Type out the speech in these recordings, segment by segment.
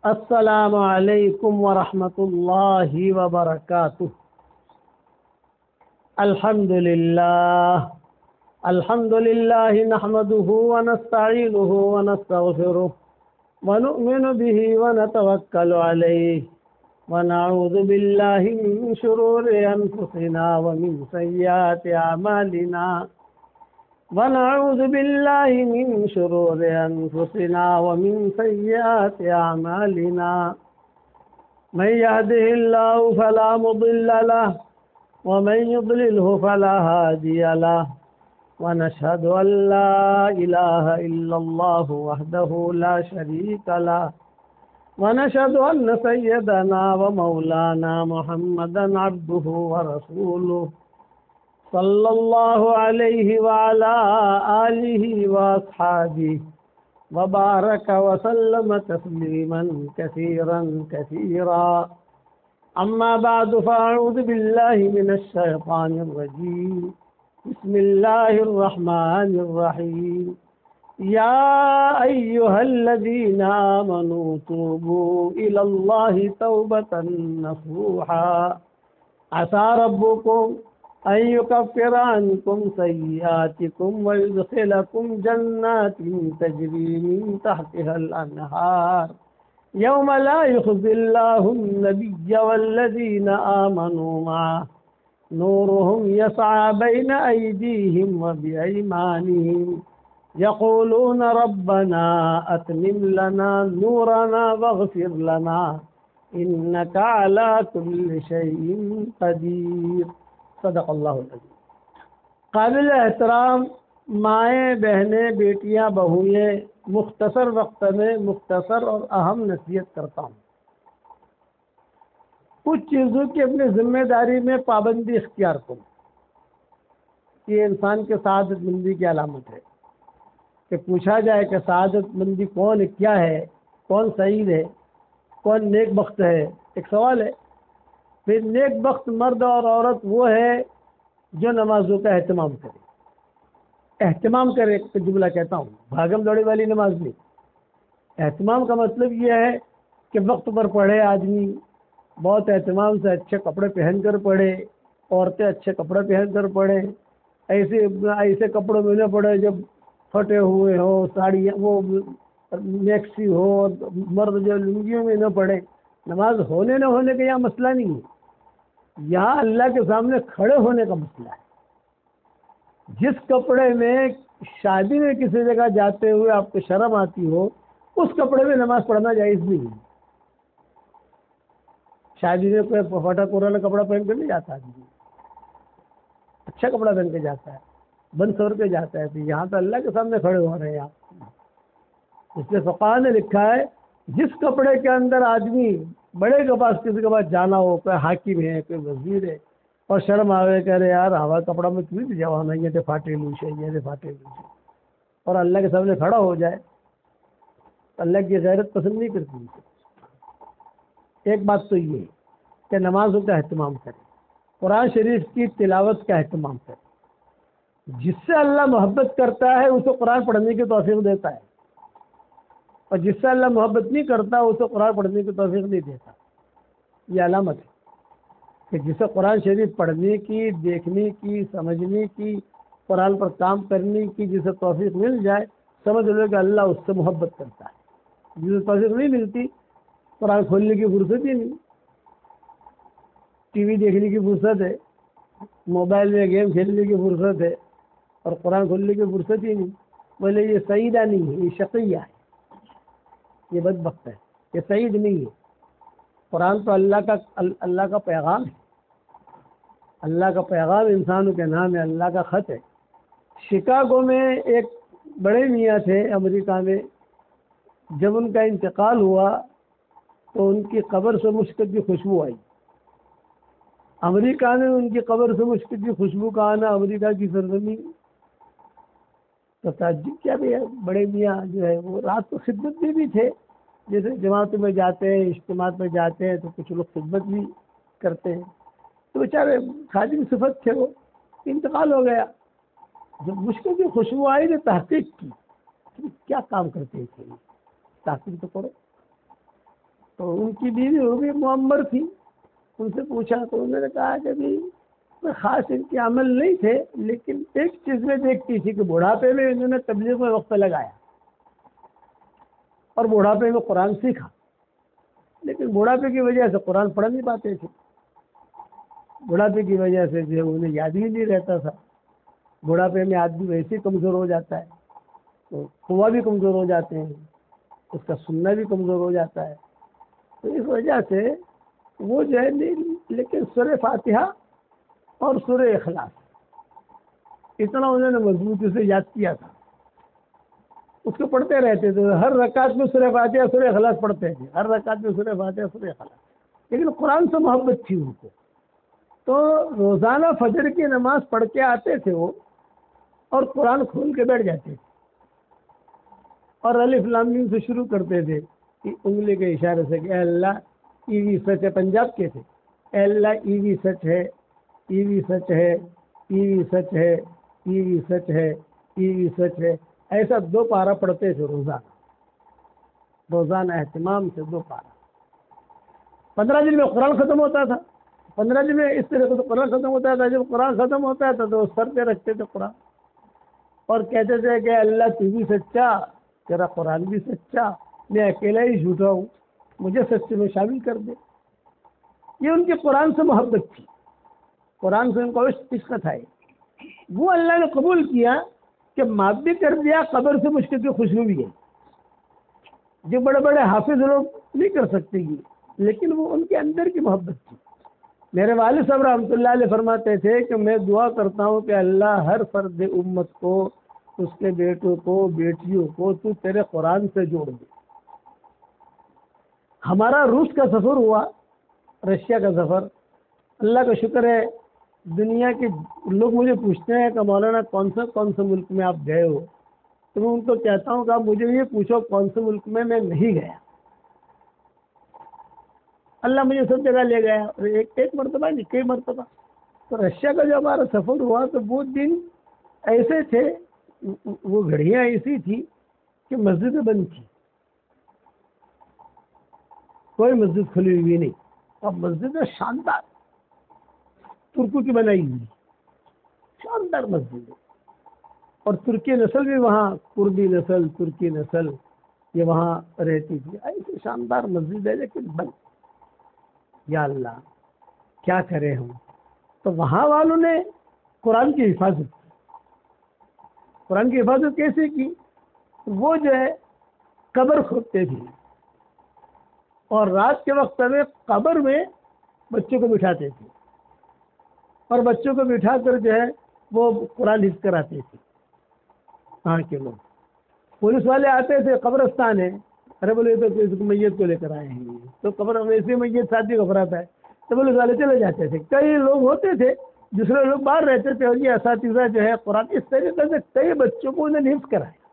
السلام علیکم ورحمۃ اللہ وبرکاتہ۔ الحمد للہ نحمده ونستعینه ونستغفره ونؤمن به ونتوکل علیہ ونعوذ باللہ من شرور انفسنا ومن سیئات اعمالنا ونعوذ باللہ من شرور انفسنا ومن سیئات اعمالنا من يهده الله فلا مضل له ومن يضلله فلا هادي له ونشهد أن لا إله إلا الله وحده لا شريك له ونشهد أن سيدنا ومولانا محمدا عبده ورسوله صلى الله عليه وعلى آله وأصحابه وبارك وسلم تسليما كثيرا كثيرا. أما بعد فأعوذ بالله من الشيطان الرجيم. بسم الله الرحمن الرحيم. يا أيها الذين آمنوا توبوا إلى الله توبة نصوحا عسى ربكم أن يكفر عنكم سيئاتكم ويدخلكم جنات تجري من تحتها الأنهار يوم لا يخزي الله النبي والذين آمنوا معه نورهم يسعى بين أيديهم وبأيمانهم يقولون ربنا أتمم لنا نورنا واغفر لنا إنك على كل شيء قدير. صدق اللہ العظیم. قابل احترام مائیں، بہنیں، بیٹیاں، بہوئیں، مختصر وقت میں مختصر اور اہم نصیحت کرتا ہوں. کچھ چیزوں کی اپنی ذمہ داری میں پابندی اختیار کرو. یہ انسان کے سعادت مندی کی علامت ہے کہ پوچھا جائے کہ سعادت مندی کون ہے، کیا ہے، کون سعید ہے، کون نیک بخت ہے. ایک سوال ہے. پھر نیک بخت مرد اور عورت وہ ہے جو نمازوں کا اہتمام کرے. اہتمام کرے ایک جملہ کہتا ہوں، بھاگم دوڑی والی نماز نہیں. اہتمام کا مطلب یہ ہے کہ وقت پر پڑھے آدمی، بہت اہتمام سے اچھے کپڑے پہن کر پڑھے، عورتیں اچھے کپڑے پہن کر پڑھے. ایسے کپڑوں میں نہ پڑھے جب پھٹے ہوئے ہو، ساڑی وہ میکسی ہو. مرد جو لنگیوں میں نہ پڑھے. نماز ہونے نہ ہونے کا یہاں مسئلہ نہیں ہے، یہاں اللہ کے سامنے کھڑے ہونے کا مسئلہ ہے. جس کپڑے میں شادی میں کسی جگہ جاتے ہوئے آپ کو شرم آتی ہو، اس کپڑے میں نماز پڑھنا جائز نہیں ہے. شادی میں کوئی پھٹا پرانا کپڑا پہن کر نہیں جاتا آدمی، اچھا کپڑا پہن کے جاتا ہے، بن سور کے جاتا ہے. تو یہاں تو اللہ کے سامنے کھڑے ہو رہے ہیں آپ. اس لیے فقہ نے لکھا ہے جس کپڑے کے اندر آدمی بڑے کے پاس کسی کے پاس جانا ہو، کوئی حاکم ہے، کوئی وزیر ہے، اور شرم آوے کہہ رہے یار ہوا کپڑا میں کیوں نہیں جانا، یہ تو پھاٹے لوش ہے، یہ تو پھاٹے لوش ہے، اور اللہ کے سامنے کھڑا ہو جائے، اللہ کی غیرت پسند نہیں کرتی. ایک بات تو یہ ہے کہ نمازوں کا اہتمام کرے، قرآن شریف کی تلاوت کا اہتمام کرے. جس سے اللہ محبت کرتا ہے اسے قرآن پڑھنے کی توفیق دیتا ہے، اور جس سے اللہ محبت نہیں کرتا اسے قرآن پڑھنے کی توفیق نہیں دیتا. یہ علامت ہے کہ جسے قرآن شریف پڑھنے کی، دیکھنے کی، سمجھنے کی، قرآن پر کام کرنے کی جسے توفیق مل جائے، سمجھ لو کہ اللہ اس سے محبت کرتا ہے. جسے توفیق نہیں ملتی، قرآن کھولنے کی فرصت ہی نہیں، ٹی وی دیکھنے کی فرصت ہے، موبائل میں گیم کھیلنے کی فرصت ہے، اور قرآن کھولنے کی فرصت ہی نہیں. بولے یہ سعیدہ نہیں ہے، یہ شقیہ ہے، یہ بدبخت ہے، یہ سعید نہیں ہے. قرآن تو اللہ کا پیغام ہے، اللہ کا پیغام انسانوں کے نام ہے، اللہ کا خط ہے. شکاگو میں ایک بڑے میاں تھے امریکہ میں. جب ان کا انتقال ہوا تو ان کی قبر سے مشک کی خوشبو آئی. امریکہ میں ان کی قبر سے مشک کی خوشبو کا آنا، امریکہ کی سرزمین. تو تعجب کیا بھی ہے، بڑے میاں جو ہے وہ رات کو خدمت میں بھی تھے. جیسے جماعتوں میں جاتے ہیں، اجتماعات میں جاتے ہیں تو کچھ لوگ خدمت بھی کرتے ہیں. تو بیچارے خادم صفت تھے، وہ انتقال ہو گیا. جب مشکل کی خوشبو آئی تو تحقیق کی، کیا کام کرتے تھے، تحقیق تو کرو. تو ان کی بیوی وہ بھی معمر تھی. ان سے پوچھا تو انہوں نے کہا کہ بھی خاص ان کے عمل نہیں تھے، لیکن ایک چیز میں دیکھتی تھی کہ بڑھاپے میں انہوں نے تبلیغ میں وقت لگایا اور بڑھاپے میں قرآن سیکھا، لیکن بڑھاپے کی وجہ سے قرآن پڑھ نہیں پاتے تھے. بڑھاپے کی وجہ سے جو انہیں یاد ہی نہیں رہتا تھا. بڑھاپے میں آدمی ویسے ہی کمزور ہو جاتا ہے، تو قوا بھی کمزور ہو جاتے ہیں، اس کا سننا بھی کمزور ہو جاتا ہے. تو اس وجہ سے وہ جو ہے لیکن سورہ فاتحہ اور سورہ اخلاص اتنا انہوں نے مضبوطی سے یاد کیا تھا، اس کو پڑھتے رہتے تھے. ہر رکعت میں سورہ فاتحہ سورہ اخلاص پڑھتے تھے، ہر رکعت میں سورہ فاتحہ سورہ اخلاص. لیکن قرآن سے محبت تھی ان کو، تو روزانہ فجر کی نماز پڑھ کے آتے تھے وہ، اور قرآن کھول کے بیٹھ جاتے تھے اور الف لام میم سے شروع کرتے تھے کہ انگلی کے اشارے سے کہ اے اللہ ای وی سچ ہے. پنجاب کے تھے. اے اللہ ای وی سچ ہے، ای وی سچ ہے، ای وی سچ ہے، ای وی سچ ہے، ای وی سچ ہے. ایسا 2 پارہ پڑھتے تھے روزانہ اہتمام سے 2 پارہ. 15 دن میں قرآن ختم ہوتا تھا. 15 دن میں اس طرح سے قرآن ختم ہوتا تھا. جب قرآن ختم ہوتا تھا تو سر پہ رکھتے تھے قرآن اور کہتے تھے کہ اللہ تو بھی سچا، تیرا قرآن بھی سچا، میں اکیلا ہی جھوٹا ہوں، مجھے سچے میں شامل کر دے. یہ ان کے قرآن سے محبت تھی، قرآن سے ان کو عشق تھا. وہ اللہ نے قبول کیا کہ معاف بھی کر دیا، قبر سے مشکل کی خوشبو بھی ہے، جو بڑے بڑے حافظ لوگ نہیں کر سکتے گی، لیکن وہ ان کے اندر کی محبت تھی. میرے والد صاحب رحمۃ اللہ علیہ فرماتے تھے کہ میں دعا کرتا ہوں کہ اللہ ہر فرد امت کو، اس کے بیٹوں کو، بیٹیوں کو تو تیرے قرآن سے جوڑ دے. ہمارا روس کا سفر ہوا، رشیا کا سفر. اللہ کا شکر ہے دنیا کے لوگ مجھے پوچھتے ہیں کہ مولانا کون سے ملک میں آپ گئے ہو، تو میں ان کو کہتا ہوں کہ آپ مجھے یہ پوچھو کون سے ملک میں نہیں گیا. اللہ مجھے سب جگہ لے گیا، اور ایک مرتبہ نہیں، کئی مرتبہ. تو رشیا کا جو ہمارا سفر ہوا تو وہ دن ایسے تھے، وہ گھڑیاں ایسی تھی کہ مسجدیں بند تھی، کوئی مسجد کھلی ہوئی نہیں. اور مسجدیں شاندار ترکوں کی بنائی ہوئی، شاندار مسجد. اور ترکی نسل بھی وہاں، کردی نسل، ترکی نسل یہ وہاں رہتی تھی. ایسی شاندار مسجد ہے لیکن بند. یا اللہ کیا کریں ہم. تو وہاں والوں نے قرآن کی حفاظت کی. قرآن کی حفاظت کیسے کی؟ وہ جو ہے قبر کھودتے تھے اور رات کے وقت میں قبر میں بچوں کو بٹھاتے تھے اور بچوں کو بٹھا کر جو ہے وہ قرآن حفظ کراتے تھے. وہاں کے لوگ پولیس والے آتے تھے، قبرستان ہے، ارے بولے تو اس میت کو لے کر آئے ہیں، تو قبر ویسے میت ساتھی گھبراتا ہے تو پولیس والے چلے جاتے تھے. کئی لوگ ہوتے تھے، دوسرے لوگ باہر رہتے تھے، اور یہ اساتذہ جو ہے قرآن اس طریقے سے کئی بچوں کو انہیں حفظ کرایا.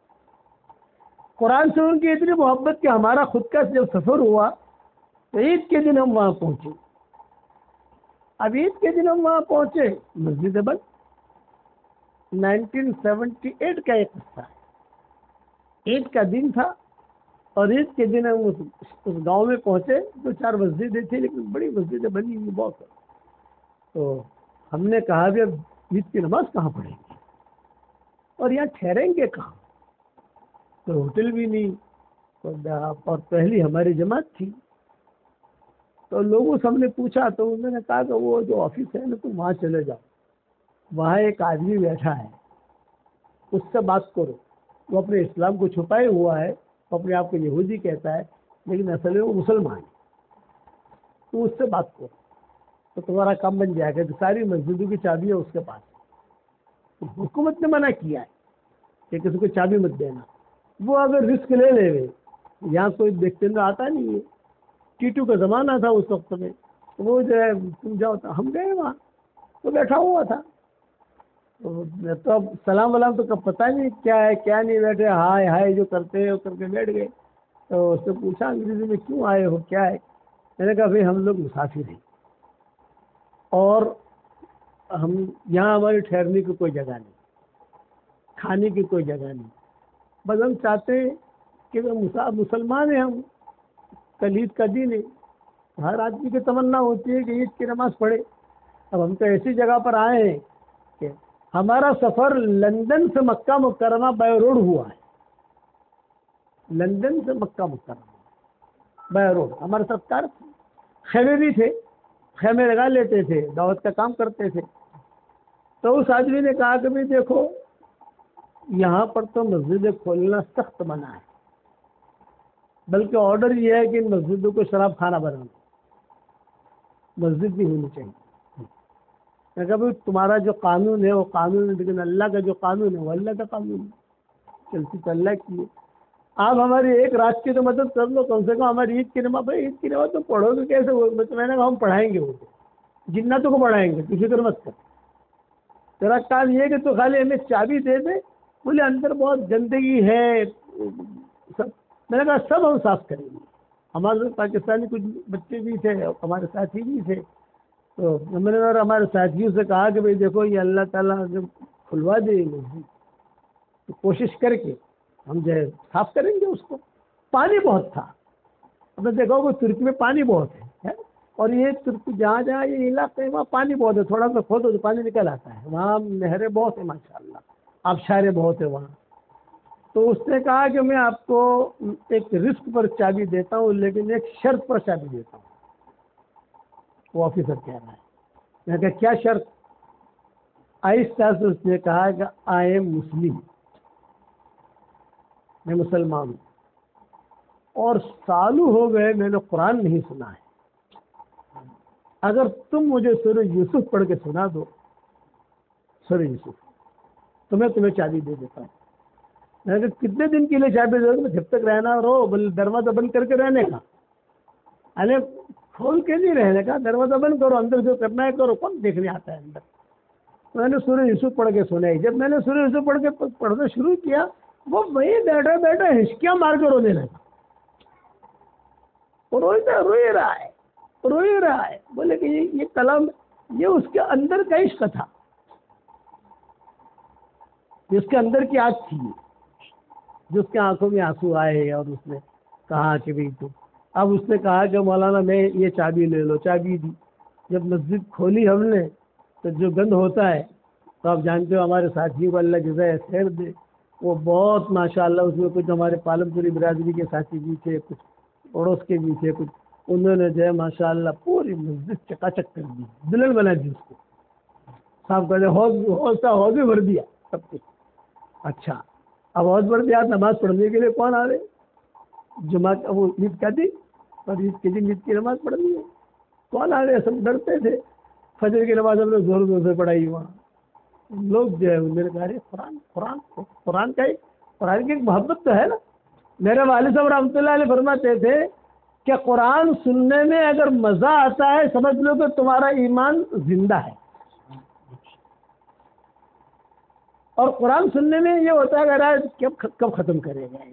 قرآن سے ان کی اتنی محبت کہ ہمارا خود کا جب سفر ہوا تو عید کے دن ہم وہاں پہنچے. اب عید کے دن ہم وہاں پہنچے، مسجد بند. 1978 کا ایک قصہ ہے. عید کا دن تھا اور عید کے دن ہم اس گاؤں میں پہنچے. 2-4 مسجدیں تھیں لیکن بڑی مسجدیں بنی ہوئی بہت. تو ہم نے کہا بھی اب عید کی نماز کہاں پڑھیں گے اور یہاں ٹھہریں گے کہاں؟ تو ہوٹل بھی نہیں اور پہلی ہماری جماعت تھی. تو لوگوں سے ہم نے پوچھا تو انہوں نے کہا کہ وہ جو آفس ہے نا تم وہاں چلے جاؤ، وہاں ایک آدمی بیٹھا ہے، اس سے بات کرو. وہ اپنے اسلام کو چھپائے ہوا ہے، وہ اپنے آپ کو یہودی کہتا ہے لیکن اصل میں وہ مسلمان ہے. تو اس سے بات کرو تو تمہارا کام بن جائے گا. تو ساری مسجدوں کی چابی ہے اس کے پاس. تو حکومت نے منع کیا ہے کہ کسی کو چابی مت دینا. وہ اگر رسک لے لے گئے، یہاں کوئی دیکھتے نہ آتا نہیں ہے، ٹیٹو کا زمانہ تھا اس وقت میں، وہ جو ہے تم جاؤ. ہم گئے وہاں تو بیٹھا ہوا تھا. تو اب سلام ولام تو کب پتہ نہیں کیا ہے کیا نہیں، بیٹھے ہائے ہائے جو کرتے ہیں وہ کر کے بیٹھ گئے. تو اس سے پوچھا انگریزی میں کیوں آئے ہو، کیا ہے؟ میں نے کہا بھائی ہم لوگ مسافر ہیں اور ہم یہاں ہماری ٹھہرنے کی کوئی جگہ نہیں، کھانے کی کوئی جگہ نہیں، بس ہم چاہتے ہیں کہ مسلمان ہیں ہم، کل عید کا دن ہے، ہر آدمی کی تمنا ہوتی ہے کہ عید کی نماز پڑھے۔ اب ہم تو ایسی جگہ پر آئے ہیں کہ ہمارا سفر لندن سے مکہ مکرمہ بائی روڈ ہوا ہے، لندن سے مکہ مکرمہ بائی روڈ۔ ہمارے ساتھ کار خیمے بھی تھے، خیمے لگا لیتے تھے، دعوت کا کام کرتے تھے۔ تو اس آدمی نے کہا کہ بھائی دیکھو یہاں پر تو مسجدیں کھولنا سخت منع ہے، بلکہ آرڈر یہ ہے کہ ان مسجدوں کو شراب خانہ بنانا، مسجد بھی ہونی چاہیے۔ میں کہا بھائی تمہارا جو قانون ہے وہ قانون ہے، لیکن اللہ کا جو قانون ہے وہ اللہ کا قانون ہے، چلتی تو اللہ کی ہے۔ آپ ہماری ایک رات کی تو مدد کر لو، کم سے کم ہماری عید کی نماز، بھائی عید کی نماز تو پڑھو گے کیسے؟ میں نے کہا ہم پڑھائیں گے، وہ جناتوں کو پڑھائیں گے، تو فکر مت کر، تیرا کام یہ ہے کہ تو خالی ہمیں چابی دے دے۔ بولے اندر بہت گندگی ہے سب۔ میں نے کہا سب ہم صاف کریں گے۔ ہمارے پاکستانی کچھ بچے بھی تھے، ہمارے ساتھی بھی تھے، تو میں نے اور ہمارے ساتھیوں سے کہا کہ بھائی دیکھو یہ اللہ تعالیٰ جب کھلوا دے مسجد تو کوشش کر کے ہم جو ہے صاف کریں گے اس کو۔ پانی بہت تھا، ہم نے دیکھا کہ ترکی میں پانی بہت ہے، اور یہ ترکی جہاں جہاں یہ علاقے ہیں وہاں پانی بہت ہے، تھوڑا سا کھودو تو پانی نکل آتا ہے، وہاں نہریں بہت ہیں ماشاء اللہ، آبشاریں بہت ہیں وہاں۔ تو اس نے کہا کہ میں آپ کو ایک رسک پر چابی دیتا ہوں، لیکن ایک شرط پر چابی دیتا ہوں۔ وہ آفیسر کہہ رہا ہے۔ میں نے کہا کیا شرط؟ آہستہ سے اس نے کہا کہ آئی ایم مسلم، میں مسلمان ہوں، اور سالوں ہو گئے میں نے قرآن نہیں سنا ہے، اگر تم مجھے سورہ یوسف پڑھ کے سنا دو، سورہ یوسف، تو میں تمہیں چابی دے دیتا ہوں۔ میں نے کہا کتنے دن کے لیے چابی دے دو؟ جب تک رہنا رہو، دروازہ بند کر کے رہنے کا، ارے کھول کے نہیں رہنے کا، دروازہ بند کرو، اندر جو کرنا ہے کرو، کون دیکھنے آتا ہے اندر؟ میں نے سورہ یوسف پڑھ کے سنائی۔ جب میں نے سورہ یوسف پڑھ کے پڑھنا شروع کیا، وہ وہی بیٹھا بیٹھا ہچکیاں مار کے رونے لگا، رو ہی رہا ہے۔ بولے کہ یہ کلام، یہ اس کے اندر کا عشق تھا، اس کے اندر کی آگ تھی، جس کے آنکھوں میں آنسو آئے، اور اس نے کہا کہ بھائی تو اب اس نے کہا کہ مولانا میں یہ چابی لے لو، چابی دی۔ جب مسجد کھولی ہم نے تو جو گند ہوتا ہے تو آپ جانتے ہو، ہمارے ساتھیوں کو اللہ جزائے خیر دے، وہ بہت ماشاءاللہ، اس میں کچھ ہمارے پالم پوری برادری کے ساتھی بھی تھے، کچھ پڑوس کے بھی تھے، کچھ انہوں نے جو ہے ماشاءاللہ پوری مسجد چکا چک کر دی، دلہن بنا دی اس کو، صاف کر دیا، حوض بھی بھر دیا سب کچھ۔ اچھا اب حوض بھر دیا، نماز پڑھنے کے لیے کون آ رہے؟ جمعہ وہ عید کا دن، اور عید کے دن عید کی نماز پڑھنی ہے، کون آ رہے؟ سب ڈرتے تھے۔ فجر کی نماز ہم نے زور زور سے پڑھائی وہاں، لوگ جو ہے میرے کہا رہے قرآن کی ایک محبت تو ہے نا۔ میرے والد صاحب رحمۃ اللہ علیہ فرماتے تھے کہ قرآن سننے میں اگر مزہ آتا ہے سمجھ لو کہ تمہارا ایمان زندہ ہے، اور قرآن سننے میں یہ ہوتا ہے کہ کب ختم کرے گا،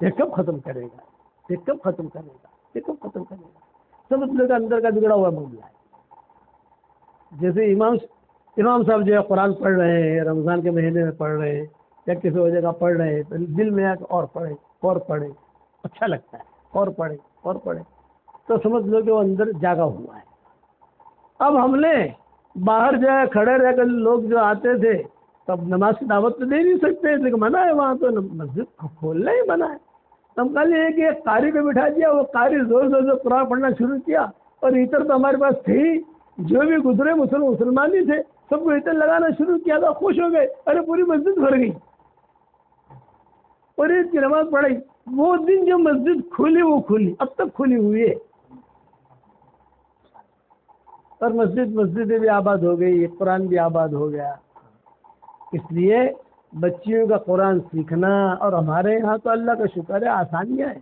یہ کب ختم کرے گا، یہ کب ختم کرے گا، یہ کب ختم کرے گا، سمجھ لو کہ اندر کا بگڑا ہوا معاملہ ہے۔ جیسے امام صاحب جو ہے قرآن پڑھ رہے ہیں، رمضان کے مہینے میں پڑھ رہے ہیں، یا کسی وجہ کا پڑھ رہے ہیں، تو دل میں آ کے اور پڑھے، اچھا لگتا ہے، اور پڑھے، تو سمجھ لو کہ وہ اندر جاگا ہوا ہے۔ اب ہم نے باہر جو ہے کھڑے رہ کر، لوگ جو آتے تھے تب نماز کی دعوت تو دے نہیں سکتے، لیکن منع ہے وہاں، تو مسجد کھولنا ہی منع ہے۔ ہم کل یہ کہ ایک قاری کو بٹھا دیا، وہ قاری زور زور سے قرآن پڑھنا شروع کیا، اور عطر تو ہمارے پاس تھے ہی، جو بھی گزرے مسلمان ہی تھے، سب کو عطر لگانا شروع کیا تھا، خوش ہو گئے، ارے پوری مسجد بھر گئی، اور عید کی نماز پڑھائی۔ وہ دن جو مسجد کھلی وہ کھلی، اب تک کھلی ہوئی ہے، اور مسجدیں بھی آباد ہو گئی، قرآن بھی آباد ہو گیا۔ اس لیے بچیوں کا قرآن سیکھنا، اور ہمارے یہاں تو اللہ کا شکر ہے آسانیاں ہیں،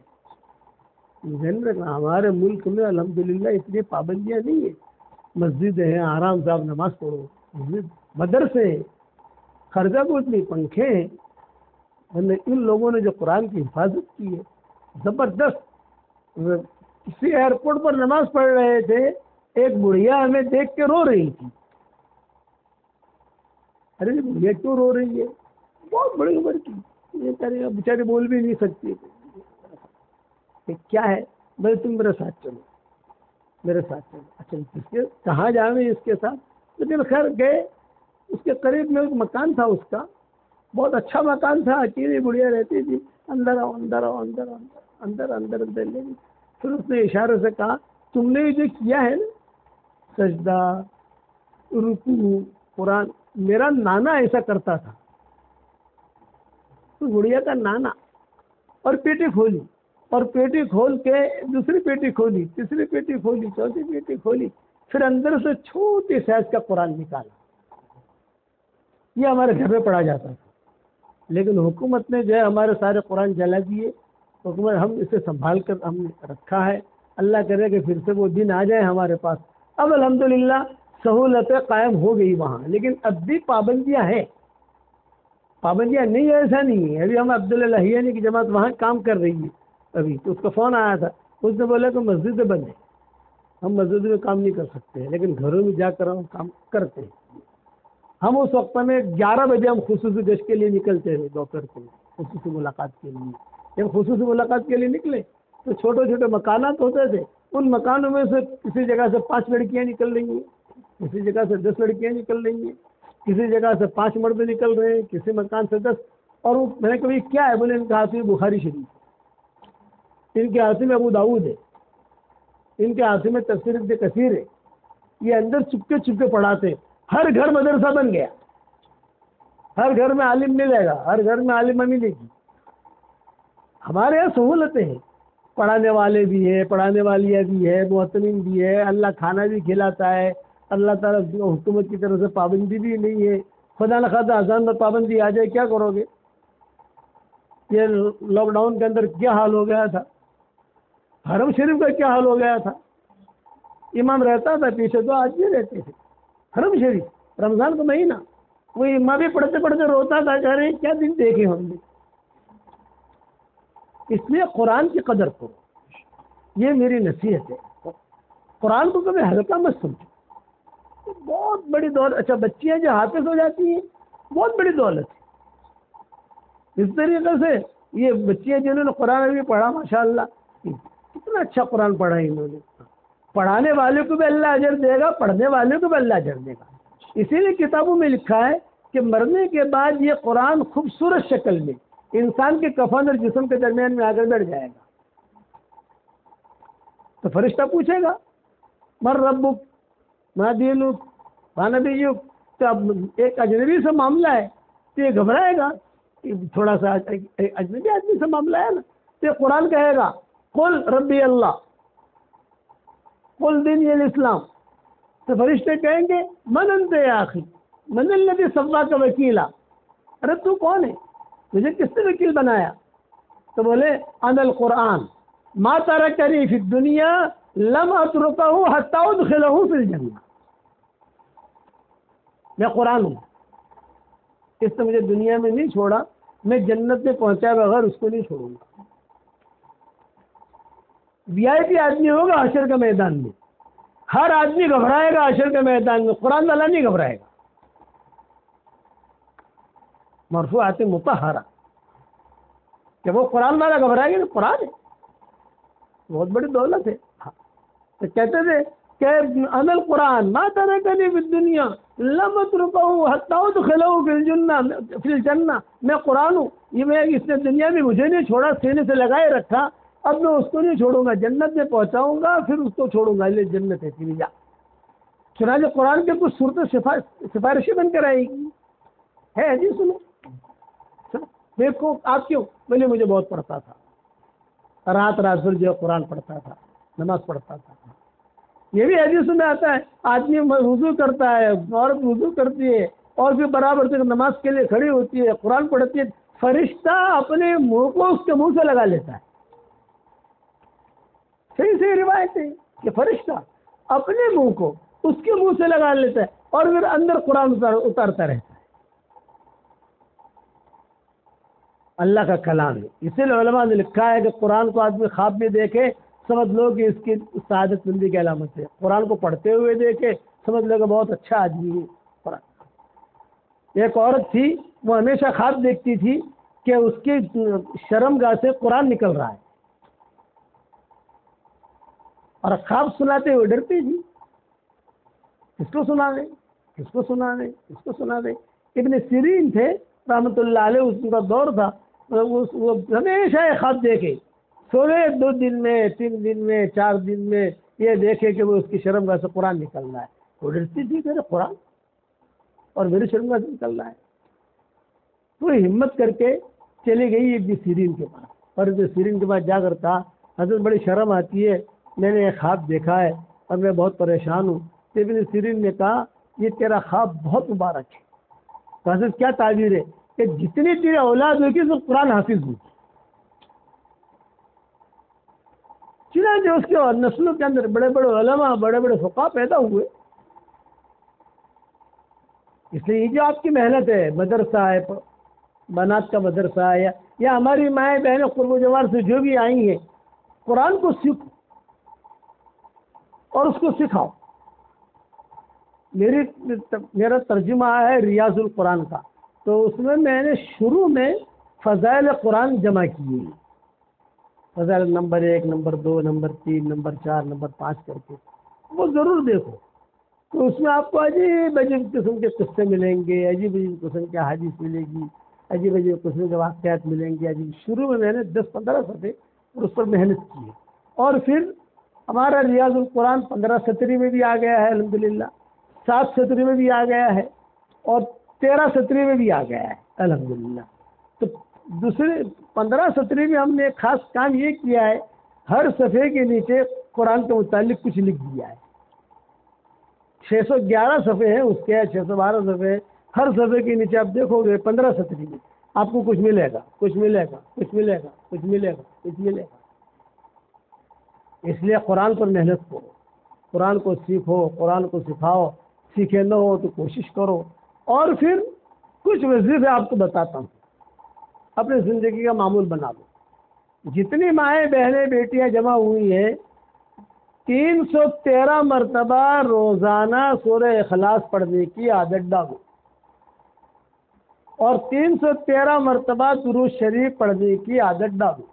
ذہن رکھنا ہمارے ملک میں الحمدللہ اتنی پابندیاں نہیں ہیں، مسجدیں ہیں، آرام سے آپ نماز پڑھو، مسجد مدرسے ہیں، خرچہ کچھ نہیں، پنکھے ہیں۔ ان لوگوں نے جو قرآن کی حفاظت کی ہے زبردست۔ کسی ایئرپورٹ پر نماز پڑھ رہے تھے، ایک بڑھیا ہمیں دیکھ کے رو رہی تھی، ارے یہ کیوں رو رہی ہے؟ بہت بڑی عمر کی، یہ بیچاری بول بھی نہیں سکتی کہ کیا ہے، بھائی تم میرے ساتھ چلو، میرے ساتھ چلو. اچھا اس کے کہاں جانے اس کے ساتھ؟ لیکن خیر گئے. اس کے قریب میں ایک مکان تھا، اس کا بہت اچھا مکان تھا، اکیلی بڑھیا رہتی تھی. اندر آؤ اندر آؤ اندر آؤ اندر اندر اندر لے گئی. پھر اس نے اشارے سے کہا تم نے جو کیا ہے نا سجدہ رکوع قرآن، میرا نانا ایسا کرتا تھا. تو گڑیا کا نانا. اور پیٹی کھولی، اور پیٹی کھول کے دوسری پیٹی کھولی، تیسری پیٹی کھولی، چوتھی پیٹی کھولی، پھر اندر سے چھوٹی سائز کا قرآن نکالا. یہ ہمارے گھر میں پڑھا جاتا تھا، لیکن حکومت نے جو ہے ہمارے سارے قرآن جلا دیے. حکومت ہم اسے سنبھال کر ہم نے رکھا ہے. اللہ کرے کہ پھر سے وہ دن آ جائے ہمارے پاس. اب الحمدللہ سہولتیں قائم ہو گئی وہاں، لیکن اب بھی پابندیاں ہیں. پابندیاں نہیں ہے ایسا نہیں ہے. ابھی ہم عبداللہ لہیانی کی جماعت وہاں کام کر رہی ہے. ابھی تو اس کا فون آیا تھا، اس نے بولا کہ مسجد بند ہے، ہم مسجد میں کام نہیں کر سکتے، لیکن گھروں میں جا کر ہم کام کرتے ہیں. ہم اس وقت میں 11 بجے ہم خصوصی گشت کے لیے نکلتے ہیں دوپہر کو خصوصی ملاقات کے لیے. جب خصوصی ملاقات کے لیے نکلے تو چھوٹے چھوٹے مکانات ہوتے تھے. ان مکانوں میں سے کسی جگہ سے 5 لڑکیاں نکل رہی ہیں، کسی جگہ سے 10 لڑکیاں نکل رہی ہیں، کسی جگہ سے 5 مرد نکل رہے ہیں، کسی مکان سے 10. اور وہ میں نے کبھی کیا ہے بولے ان کے ہاتھ میں بخاری شریف، ان کے ہاتھ میں ابو داؤد ہے، ان کے ہاتھ میں تفسیر ابن کثیر ہے. یہ اندر چپکے چپکے پڑھاتے. ہر گھر مدرسہ بن گیا، ہر گھر میں عالم ملے گا، ہر گھر میں عالمہ ملے گی. ہمارے یہاں سہولتیں ہیں، پڑھانے والے بھی ہیں، پڑھانے والیاں بھی ہے، محتمین بھی ہے، اللہ کھانا بھی کھلاتا ہے. اللہ تعالیٰ حکومت کی طرف سے پابندی بھی نہیں ہے. خدا نخواستہ اذان میں پابندی آ جائے کیا کرو گے؟ یہ لاک ڈاؤن کے اندر کیا حال ہو گیا تھا، حرم شریف کا کیا حال ہو گیا تھا. امام رہتا تھا پیچھے، تو آج بھی رہتے تھے. حرم شریف رمضان کا مہینہ، وہ امام بھی پڑھتے پڑھتے روتا تھا، کہہ رہے کیا دن دیکھے ہم نے. اس لیے قرآن کی قدر کرو، یہ میری نصیحت ہے. قرآن کو کبھی ہلکا مت سمجھو، بہت بڑی دولت. اچھا بچیاں جو حافظ ہو جاتی ہیں بہت بڑی دولت ہے. اس طریقے سے یہ بچیاں جنہوں نے قرآن ابھی پڑھا ماشاء اللہ کتنا اچھا قرآن پڑھا انہوں نے. پڑھانے والے کو بھی اللہ اجر دے گا، پڑھنے والے کو بھی اللہ اجر دے گا. اسی لیے کتابوں میں لکھا ہے کہ مرنے کے بعد یہ قرآن خوبصورت شکل میں انسان کے کفن اور جسم کے درمیان میں آ کر بیٹھ جائے گا. تو فرشتہ پوچھے گا مر ربک ما دینک ما نبیک. تو اب ایک اجنبی سے معاملہ ہے تو یہ گھبرائے گا، تھوڑا سا اجنبی آدمی سے معاملہ ہے نا. تو یہ قرآن کہے گا قل ربی اللہ قل دینی الاسلام. تو فرشتے کہیں گے من انت یا اخی من الذی سواک وکیلا. ارے تو کون ہے، مجھے کس نے وکیل بنایا؟ تو بولے انا القرآن ما ترکنی فی الدنیا لم اترکہ حتی ادخلہ فی الجنہ. میں قرآن ہوں، اس نے مجھے دنیا میں نہیں چھوڑا، میں جنت میں پہنچائے بغیر اس کو نہیں چھوڑوں گا. وی آئی پی آدمی ہوگا حشر کے میدان میں، ہر آدمی گھبرائے گا حشر کے میدان میں، قرآن والا نہیں گھبرائے گا. مرفوعات مطہرہ کہ وہ قرآن والا گھبرائے گا. قرآن ہے بہت بڑی دولت ہے. تو کہتے تھے کہ انا القرآن ما ترکنی فی الدنیا لم اترکہ حتی ادخلہ فی الجنہ. میں قرآن ہوں، یہ میں اس نے دنیا میں مجھے نہیں چھوڑا، سینے سے لگائے رکھا، اب میں اس کو نہیں چھوڑوں گا، جنت میں پہنچاؤں گا پھر اس کو چھوڑوں گا. لے جنت ہے تیری جا. چنانچہ قرآن کے کچھ صورتیں سفارشیں بن کر آئے گی. ہے جی سنو. دیکھو آپ کیوں بولے مجھے بہت پڑھتا تھا، رات رات بھر جو قرآن پڑھتا تھا، نماز پڑھتا تھا. یہ بھی حدیث میں آتا ہے آدمی وضو کرتا ہے، عورت وضو کرتی ہے اور پھر برابر سے نماز کے لیے کھڑی ہوتی ہے، قرآن پڑھتی ہے، فرشتہ اپنے منہ کو اس کے منہ سے لگا لیتا ہے. صحیح صحیح روایت ہے کہ فرشتہ اپنے منہ کو اس کے منہ سے لگا لیتا ہے اور پھر اندر قرآن اتارتا رہتا ہے. اللہ کا کلام ہے. اسی لیے علماء نے لکھا ہے کہ قرآن کو آدمی خواب میں دیکھے سمجھ لو کہ اس کی سعادت مندی کی علامت ہے. قرآن کو پڑھتے ہوئے دیکھے سمجھ لو کہ بہت اچھا آدمی ہے. قرآن. ایک عورت تھی وہ ہمیشہ خواب دیکھتی تھی کہ اس کی شرم گاہ سے قرآن نکل رہا ہے. اور خواب سناتے ہوئے ڈرتے جی، کس کو سنا دیں، کس کو سنا دیں، کس کو سنا دیں۔ ابن سیرین تھے رحمۃ اللہ علیہ، اس کا دور تھا، وہ ہمیشہ یہ خواب دیکھے، سوے 2 دن میں 3 دن میں 4 دن میں یہ دیکھے کہ وہ اس کی شرمگاہ سے قرآن نکل رہا ہے، وہ ڈرتی تھی میرے قرآن اور میری شرمگاہ سے نکل رہا ہے، تو ہمت کر کے چلی گئی ابن سیرین کے پاس، اور ابن سیرین کے پاس جا کر کہا حضرت بڑی شرم آتی ہے، میں نے ایک خواب دیکھا ہے اور میں بہت پریشان ہوں۔ تو ابن سیرین نے کہا یہ تیرا خواب بہت مبارک ہے، تو حضرت کیا تعبیر ہے کہ جتنی تیری اولاد ہوگی سب قرآن حافظ ہوگی۔ چنانچہ اس کے نسلوں کے اندر بڑے بڑے علماء، بڑے بڑے فقہاء پیدا ہوئے۔ اس لیے یہ جو آپ کی محنت ہے، مدرسہ ہے، بنات کا مدرسہ ہے، یا ہماری مائیں بہنیں قرب و جوار سے جو بھی آئی ہیں، قرآن کو سیکھو اور اس کو سکھاؤ۔ میرا ترجمہ ہے ریاض القرآن کا، تو اس میں نے شروع میں فضائل قرآن جمع کیے ہیں، فضائل number 1، number 2، number 3، number 4، number 5 کر کے، وہ ضرور دیکھو۔ تو اس میں آپ کو عجیب عجیب قسم کے قصے ملیں گے، عجیب عجیب قسم کے حدیث ملے گی، عجیب عجیب قسم کے واقعات ملیں گے۔ عجیب شروع میں نے 10-15 صفحے اور اس پر محنت کی ہے، اور پھر ہمارا ریاض القرآن 15 سطری میں بھی آ گیا ہے الحمدللہ، 7 سطری میں بھی آ گیا ہے، اور 13 سطری میں بھی آ گیا ہے الحمدللہ۔ تو دوسرے 15 سطری میں ہم نے ایک خاص کام یہ کیا ہے، ہر صفحے کے نیچے قرآن کے متعلق کچھ لکھ دیا ہے۔ 611 صفحے ہیں اس کے، 612 صفحے، ہر صفحے کے نیچے آپ دیکھو گے 15 سطری میں آپ کو کچھ ملے گا، کچھ ملے گا، کچھ ملے گا، کچھ ملے گا، کچھ ملے گا۔ اس لیے قرآن پر محنت کرو، قرآن کو سیکھو، قرآن کو سکھاؤ، سیکھے نہ ہو تو کوشش کرو۔ اور پھر کچھ وظیفے آپ کو بتاتا ہوں، اپنی زندگی کا معمول بنا دو۔ جتنی مائیں بہنیں بیٹیاں جمع ہوئی ہیں، 313 مرتبہ روزانہ سورہ اخلاص پڑھنے کی عادت ڈالو، اور 313 مرتبہ درود شریف پڑھنے کی عادت ڈالو،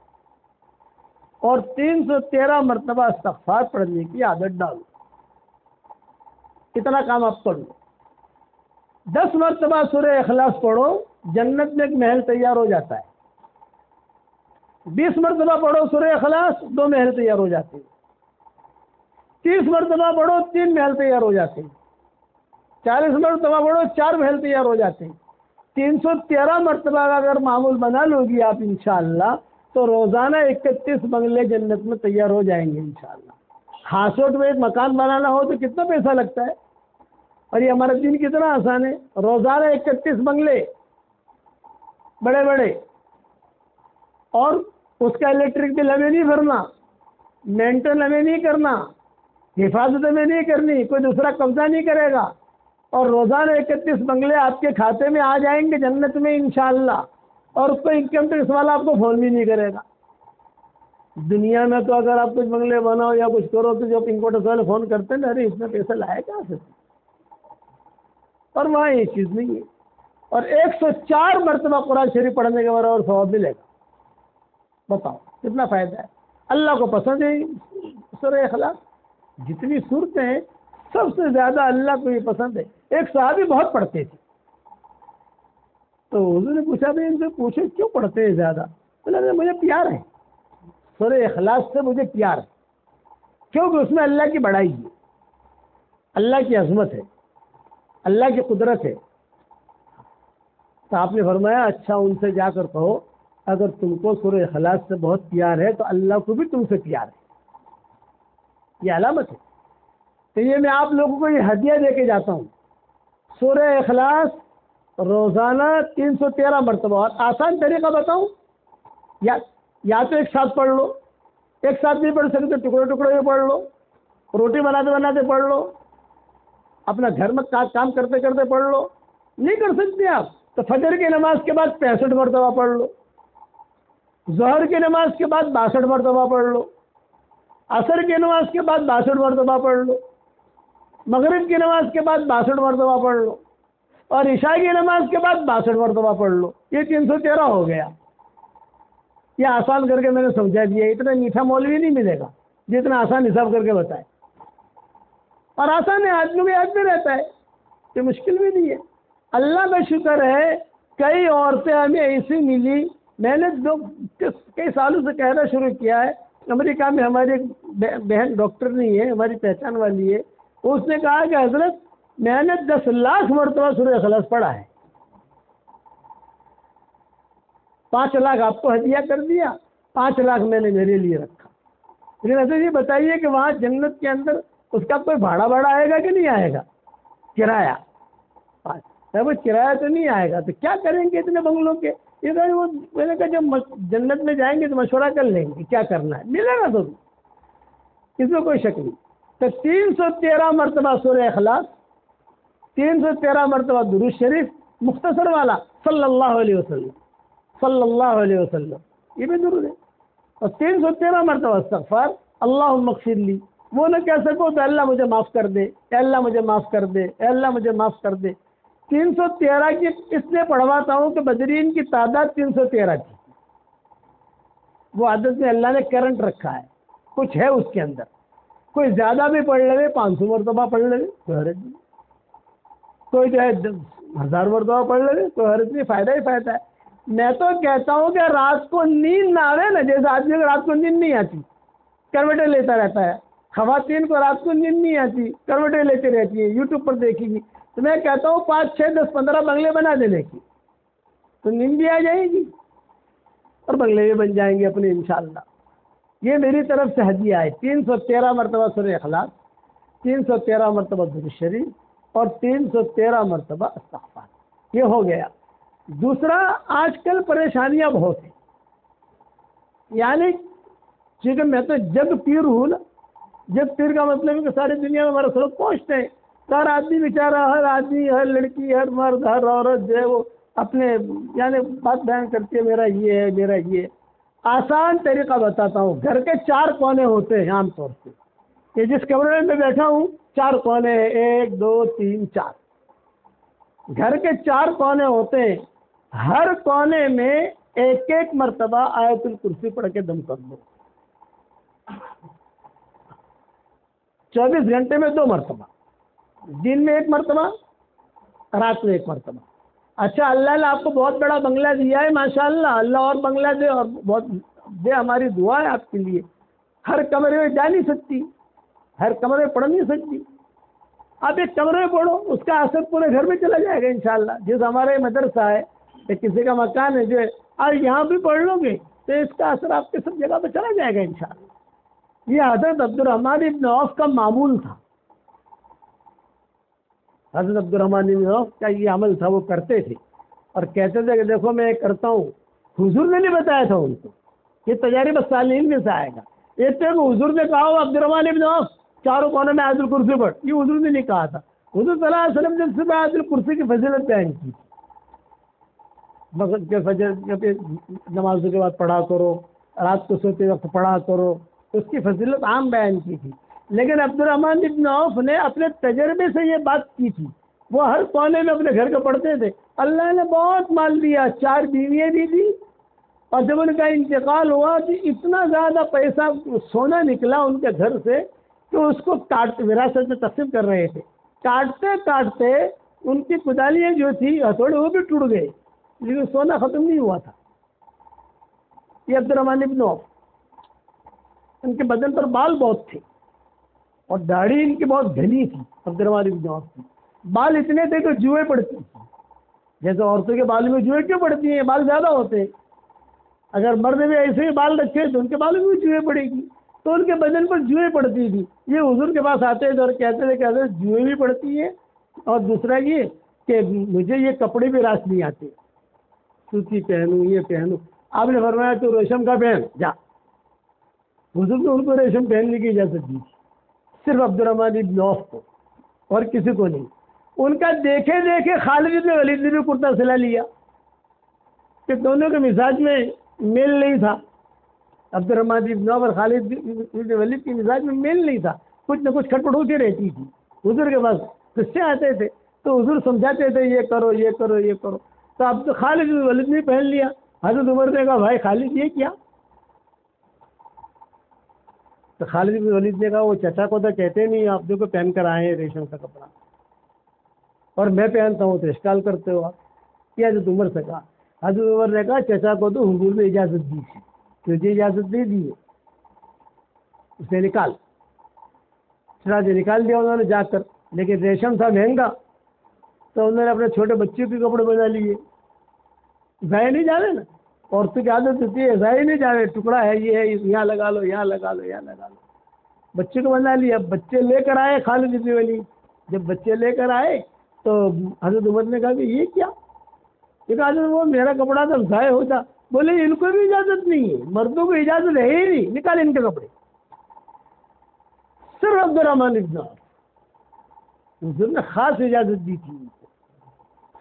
اور 313 مرتبہ استغفار پڑھنے کی عادت ڈالو۔ اتنا کام آپ کرو۔ 10 مرتبہ سورہ اخلاص پڑھو، جنت میں ایک محل تیار ہو جاتا ہے۔ 20 مرتبہ پڑھو سورہ اخلاص، 2 محل تیار ہو جاتے ہیں۔ 30 مرتبہ پڑھو، 3 محل تیار ہو جاتے ہیں۔ 40 مرتبہ پڑھو، 4 محل تیار ہو جاتے ہیں۔ 313 مرتبہ اگر معمول بنا لو گی آپ انشاءاللہ، تو روزانہ 31 بنگلے جنت میں تیار ہو جائیں گے انشاءاللہ۔ ہاسوٹ میں ایک مکان بنانا ہو تو کتنا پیسہ لگتا ہے، اور یہ ہمارا دین کتنا آسان ہے۔ روزانہ 31 بنگلے بڑے بڑے، اور اس کا الیکٹرک بل ہمیں نہیں بھرنا، مینٹین ہمیں نہیں کرنا، حفاظت ہمیں نہیں کرنی، کوئی دوسرا قبضہ نہیں کرے گا، اور روزانہ 31 بنگلے آپ کے کھاتے میں آ جائیں گے جنت میں انشاءاللہ، اور اس کو انکم ٹیکس والا آپ کو فون بھی نہیں کرے گا۔ دنیا میں تو اگر آپ کچھ بنگلے بناؤ یا کچھ کرو تو جو انکم ٹیکس والے فون کرتے ہیں نا، ارے اتنا پیسہ لائے کہاں سے، اور وہاں یہ چیز نہیں ہے۔ اور 104 مرتبہ قرآن شریف پڑھنے کے برابر ثواب ملے گا۔ بتاؤ کتنا فائدہ ہے۔ اللہ کو پسند ہے سورہ اخلاص، جتنی صورتیں ہیں سب سے زیادہ اللہ کو یہ پسند ہے۔ ایک صحابی بہت پڑھتے تھے، تو حضور نے پوچھا بھائی ان سے پوچھو کیوں پڑھتے ہیں زیادہ؟ بولا مجھے پیار ہے، سورہ اخلاص سے مجھے پیار ہے، کیونکہ اس میں اللہ کی بڑائی ہے، اللہ کی عظمت ہے، اللہ کی قدرت ہے۔ تو آپ نے فرمایا اچھا ان سے جا کر کہو اگر تم کو سورہ اخلاص سے بہت پیار ہے تو اللہ کو بھی تم سے پیار ہے، یہ علامت ہے۔ تو یہ میں آپ لوگوں کو یہ ہدیہ دے کے جاتا ہوں، سورہ اخلاص روزانہ 313 مرتبہ۔ اور آسان طریقہ بتاؤں، یا تو ایک ساتھ پڑھ لو، ایک ساتھ نہیں پڑھ سکتے ٹکڑے ٹکڑے میں پڑھ لو، روٹی بناتے بناتے پڑھ لو، اپنا گھر میں کام کرتے کرتے پڑھ لو۔ نہیں کر سکتے آپ تو فجر کی نماز کے بعد 65 مرتبہ پڑھ لو، ظہر کی نماز کے بعد 62 مرتبہ پڑھ لو، عصر کی نماز کے بعد 62 مرتبہ پڑھ لو، مغرب کی نماز کے بعد 62 مرتبہ پڑھ لو، اور عشاء کی نماز کے بعد 62 مرتبہ پڑھ لو۔ یہ 313 ہو گیا۔ یہ آسان کر کے میں نے سمجھا دیا، اتنا میٹھا مولوی نہیں ملے گا جتنا آسان حساب کر کے بتائے، اور آسان ہے، آدمی کو یاد بھی رہتا ہے، یہ مشکل بھی نہیں ہے۔ اللہ کا شکر ہے کئی عورتیں ہمیں ایسی ملی، میں نے کئی سالوں سے کہنا شروع کیا ہے، امریکہ میں ہماری ایک بہن ڈاکٹر نہیں ہے، ہماری پہچان والی ہے، اس نے کہا کہ حضرت میں نے 10 لاکھ مرتبہ سورہ اخلاص پڑھا ہے، 5 لاکھ آپ کو ہدیہ کر دیا، 5 لاکھ میں نے میرے لیے رکھا۔ لیکن حضرت یہ بتائیے کہ وہاں جنت کے اندر اس کا کوئی بھاڑا آئے گا کہ نہیں آئے گا؟ کرایہ، وہ کرایہ تو نہیں آئے گا، تو کیا کریں گے اتنے بنگلوں کے؟ یہ وہ میں نے کہا جب جنت میں جائیں گے تو مشورہ کر لیں گے کیا کرنا ہے، ملے گا تو اس میں کوئی شک نہیں۔ تو 313 مرتبہ سورہ اخلاص، 313 مرتبہ درود شریف مختصر والا صلی اللہ علیہ وسلم، صلی اللہ علیہ وسلم، یہ بھی درود ہے، اور 313 مرتبہ استغفار، اللہم اغفر لی، وہ نہ کہہ سکو تو اللہ مجھے معاف کر دے، اے اللہ مجھے معاف کر دے، اے اللہ مجھے معاف کر دے۔ 313 کی اس لیے پڑھواتا ہوں کہ بدرین کی تعداد 313 تھی، وہ عادت میں اللہ نے کرنٹ رکھا ہے، کچھ ہے اس کے اندر، کوئی زیادہ بھی پڑھ لے 500 مرتبہ پڑھ لے کوئی جو ہے 1000 مرتبہ پڑھ لے، کوئی حرج نہیں، فائدہ ہی فائدہ ہے۔ میں تو کہتا ہوں کہ رات کو نیند نہ آئے نا، جیسے آدمی کو رات کو نیند نہیں آتی کروٹیں لیتا رہتا ہے، خواتین کو رات کو نیند نہیں آتی کروٹیں لیتی رہتی ہے، یوٹیوب پر دیکھے گی، تو میں کہتا ہوں 5 6 10 15 بنگلے بنا دینے کی، تو نیند بھی آ جائے گی اور بنگلے بھی بن جائیں گے اپنے انشاءاللہ۔ یہ میری طرف سے ہدیہ ہے، 313 مرتبہ سورہ اخلاص، 313 مرتبہ درود شریف اور 313 مرتبہ استغفار، یہ ہو گیا۔ دوسرا، آج کل پریشانیاں بہت ہیں، یعنی چونکہ میں تو جگ پیر ہوں نا، جگ پیر کا مطلب ہے کہ ساری دنیا میں ہمارے سلوک پہنچتے ہیں، ہر آدمی بیچارہ، ہر آدمی، ہر لڑکی، ہر مرد، ہر عورت جو ہے وہ اپنے یعنی بات بیان کرتی ہے، میرا یہ ہے، میرا یہ ہے۔ آسان طریقہ بتاتا ہوں، گھر کے 4 کونے ہوتے ہیں عام طور سے، کہ جس کمرے میں بیٹھا ہوں 4 کونے ہیں، 1 2 3 4، گھر کے 4 کونے ہوتے ہیں، ہر کونے میں ایک ایک مرتبہ آیت الکرسی پڑھ کے دم کر دو، 24 گھنٹے میں 2 مرتبہ، دن میں 1 مرتبہ، رات میں 1 مرتبہ۔ اچھا، اللہ نے آپ کو بہت بڑا بنگلہ دیا ہے ماشاءاللہ، اللہ اور بنگلہ دے اور بہت دے، ہماری دعا ہے آپ کے لیے۔ ہر کمرے میں جا نہیں سکتی، ہر کمرے میں پڑھ نہیں سکتی، آپ ایک کمرے میں پڑھو، اس کا اثر پورے گھر میں چلا جائے گا انشاءاللہ۔ جیسے ہمارا مدرسہ ہے یا کسی کا مکان ہے جو ہے، آپ یہاں بھی پڑھ لو گے تو اس کا اثر آپ کے سب جگہ پہ چلا جائے گا انشاءاللہ۔ یہ حضرت عبدالرحمن ابن عوف کا معمول تھا، حضرت عبدالرحمن ابن عوف کا یہ عمل تھا، وہ کرتے تھے اور کہتے تھے کہ دیکھو میں کرتا ہوں، حضور نے نہیں بتایا تھا ان کو، یہ تجارب الصالحین میں سے آئے گا۔ ایک تو حضور نے کہا ہو عبدالرحمن ابن عوف 4 کونوں میں آیت الکرسی پڑھ، یہ حضور نے نہیں کہا تھا، حضور صلی اللہ علیہ وسلم نے صرف آیت الکرسی کی فضیلت بیان کی تھی، مغرب کے فجر کے نمازوں کے بعد پڑھا کرو، رات کو سوتے وقت پڑھا کرو، اس کی فضیلت عام بیان کی تھی۔ لیکن عبدالرحمن ابن عوف نے اپنے تجربے سے یہ بات کی تھی، وہ ہر کونے میں اپنے گھر کے پڑھتے تھے، اللہ نے بہت مال دیا، 4 بیویاں بھی دی، اور جب ان کا انتقال ہوا تو اتنا زیادہ پیسہ سونا نکلا ان کے گھر سے کہ اس کو وراثت میں تقسیم کر رہے تھے، کاٹتے کاٹتے ان کی کدالیاں جو تھی ہتھوڑے وہ بھی ٹوٹ گئے، لیکن سونا ختم نہیں ہوا تھا۔ یہ عبدالرحمن ابن عوف، ان کے بدن پر بال بہت تھے اور داڑھی ان کی بہت گھنی تھی، عبدالرحمن ابن عوف کی بال اتنے تھے کہ جوئیں پڑتی تھی، جیسے عورتوں کے بال میں جوئیں کیوں پڑتی ہیں، بال زیادہ ہوتے ہیں، اگر مرد بھی ایسے ہی بال رکھے تو ان کے بالوں میں بھی جوئیں پڑے گی، تو ان کے بدن پر جوئیں پڑتی تھی۔ یہ حضور کے پاس آتے تھے اور کہتے تھے کہ حضرت جوئیں بھی پڑتی ہیں، اور دوسرا یہ کہ مجھے یہ کپڑے بھی راس نہیں آتے، سوتی پہنوں، یہ پہنوں۔ آپ نے فرمایا تو ریشم کا پہن جا، حضور نے ان کو ریشم پہننے کی اجازت دی، صرف عبدالرحمن ابن عوف کو اور کسی کو نہیں۔ ان کا دیکھے دیکھے خالد بن ولید نے بھی کرتا سلا لیا، کہ دونوں کے مزاج میں میل نہیں تھا، عبدالرحمن ابن عوف اور خالد بن ولید کے مزاج میں میل نہیں تھا، کچھ نہ کچھ کھٹپٹ ہوتی رہتی تھی۔ حضور کے پاس قصے آتے تھے تو حضور سمجھاتے تھے یہ کرو یہ کرو یہ کرو، تو اب تو خالد بن ولید نے پہن لیا۔ حضرت عمر نے کہا بھائی خالد یہ کیا؟ تو خالد بن ولید نے کہا وہ چچا کو تو کہتے نہیں، آپ جو کو پہن کر آئے ہیں ریشم کا کپڑا، اور میں پہنتا ہوں تو اشکال کرتے ہو آپ۔ یہ حضرت عمر سے کہا۔ حضرت عمر نے کہا چچا کو تو حضور نے اجازت دی تھی، تجھے اجازت نہیں دی ہے، اس نے نکال، چنانچہ نکال دیا انہوں نے جا کر، لیکن ریشم تھا مہنگا تو انہوں نے اپنے چھوٹے بچوں کے کپڑے بنا لیے، ضائع نہیں جاوے نا، عورتوں کی عادت ہوتی ہے ضائع نہیں جاوے، ٹکڑا ہے یہ ہے یہاں لگا لو یہاں لگا لو یہاں لگا لو، بچے کو بنا لیا۔ بچے لے کر آئے خالد بن ولید، جب بچے لے کر آئے تو حضرت عمر نے کہا کہ یہ کیا؟ یہ کہا حضرت وہ میرا کپڑا تو ضائع ہوتا۔ بولے ان کو بھی اجازت نہیں ہے، مردوں کو اجازت ہے ہی نہیں، نکال ان کے کپڑے۔ صرف عبد الرحمن ابن عوف حضور نے خاص اجازت دی تھی،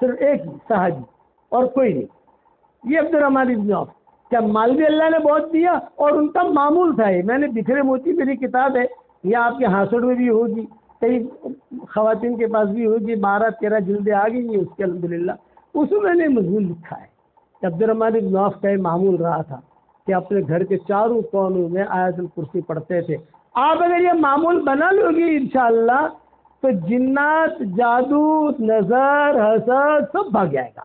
صرف ایک ہی صحابی اور کوئی نہیں، یہ عبد الرحمن ابن عوف۔ کیا مال بھی اللہ نے بہت دیا، اور ان کا معمول تھا یہ، میں نے بکھرے موتی میری کتاب ہے، یہ آپ کے ہاسوڑ میں بھی ہوگی، کئی خواتین کے پاس بھی ہوگی، 12-13 جلدیں آ گئی ہیں اس کے الحمدللہ، اس میں نے مضمون لکھا ہے کہ عبد الرحمن ابن عوف کا یہ معمول رہا تھا کہ اپنے گھر کے چاروں کونوں میں آیت الکرسی پڑھتے تھے۔ آپ اگر یہ معمول بنا لو گی انشاءاللہ تو جنات، جادو، نظر، حسد سب بھاگ جائے گا۔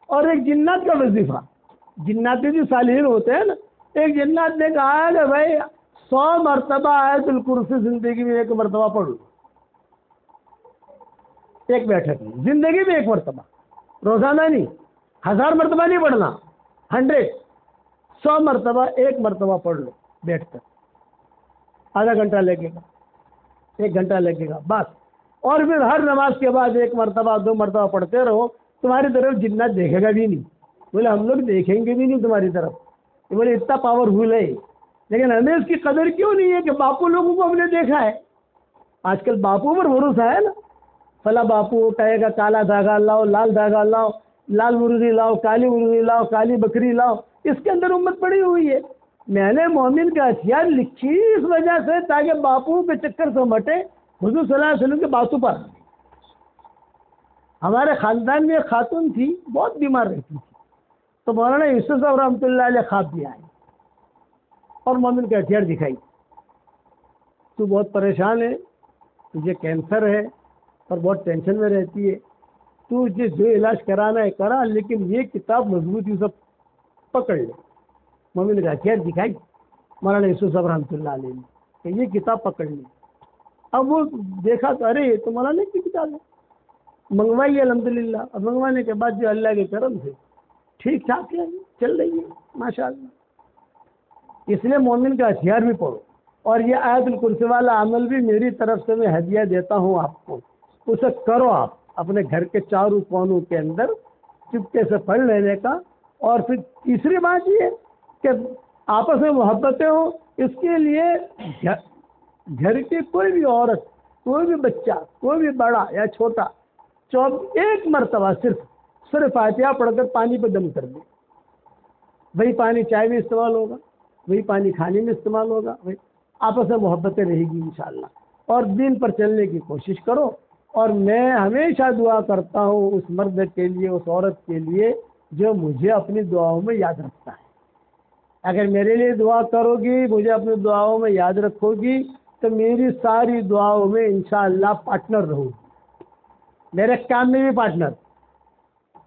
اور ایک جنات کا وظیفہ، جناتی جو صالحین ہوتے ہیں نا، ایک جنات نے کہا کہ بھائی 100 مرتبہ آیت الکرسی زندگی میں ایک مرتبہ پڑھو، ایک بیٹھک میں، زندگی میں ایک مرتبہ، روزانہ نہیں، 1000 مرتبہ نہیں پڑھنا، 100 مرتبہ ایک مرتبہ پڑھ لو بیٹھ کر، آدھا گھنٹہ لگے گا، 1 گھنٹہ لگے گا بس، اور پھر ہر نماز کے بعد 1 مرتبہ 2 مرتبہ پڑھتے رہو، تمہاری طرف جنات دیکھے گا بھی نہیں۔ بولے ہم لوگ دیکھیں گے بھی نہیں تمہاری طرف، بولے اتنا پاورفل ہے، لیکن ہمیں اس کی قدر کیوں نہیں ہے کہ باپو لوگوں کو ہم نے دیکھا ہے۔ آج کل باپو پر بھروسہ ہے نا، فلاں باپو کہے گا کالا دھاگا لاؤ، لال دھاگا لاؤ، لال مرغی لاؤ، کالی مرغی لاؤ، کالی بکری لاؤ، اس کے اندر امت پڑی ہوئی ہے۔ میں نے مومن کا ہتھیار لکھی اس وجہ سے تاکہ باپو کے چکر سے مٹے، حضور صلی اللہ علیہ وسلم کے باتوں پر۔ ہمارے خاندان میں ایک خاتون تھی، بہت بیمار رہتی تھی، تو مولانا یوسف صاحب رحمۃ اللہ علیہ خواب بھی آئے اور مومن کا ہتھیار دکھائی، تو بہت پریشان ہے، تجھے کینسر ہے اور بہت ٹینشن میں رہتی ہے، تو جو علاج کرانا ہے کرا، لیکن یہ کتاب مضبوط یوسف پکڑ لے۔ مومن کا ہتھیار دکھائی مولانا یوسف صاحب رحمۃ اللہ علیہ نے کہ یہ کتاب پکڑ لی۔ اب وہ دیکھا تو ارے یہ تو مولانا کی کتاب ہے، منگوائی الحمدللہ، اور منگوانے کے بعد جو اللہ کے کرم سے ٹھیک ٹھاک ہے، چل رہی ہے ماشاء اللہ۔ اس لیے مومن کا ہتھیار بھی پڑھو، اور یہ آیت الکرسی والا عمل بھی میری طرف سے میں ہدیہ دیتا ہوں آپ کو، اسے کرو آپ اپنے گھر کے چاروں کونوں کے اندر چپکے سے پڑھ لینے کا۔ اور پھر تیسری بات یہ کہ آپس میں محبتیں ہوں، اس کے لیے گھر کی کوئی بھی عورت، کوئی بھی بچہ، کوئی بھی بڑا یا چھوٹا، ایک مرتبہ صرف فاتحہ پڑھ کر پانی پہ دم کر دے، وہی پانی چائے میں استعمال ہوگا، وہی پانی کھانے میں استعمال ہوگا، وہی آپس میں محبتیں رہے گی انشاءاللہ۔ اور دین پر چلنے کی کوشش کرو، اور میں ہمیشہ دعا کرتا ہوں اس مرد کے لیے، اس عورت کے لیے جو مجھے اپنی دعاؤں میں یاد رکھتا ہے۔ اگر میرے لیے دعا کرو گی، مجھے اپنی دعاؤں میں یاد رکھو گی، تو میری ساری دعاؤں میں انشاءاللہ پارٹنر رہو گی، میرے کام میں بھی پارٹنر،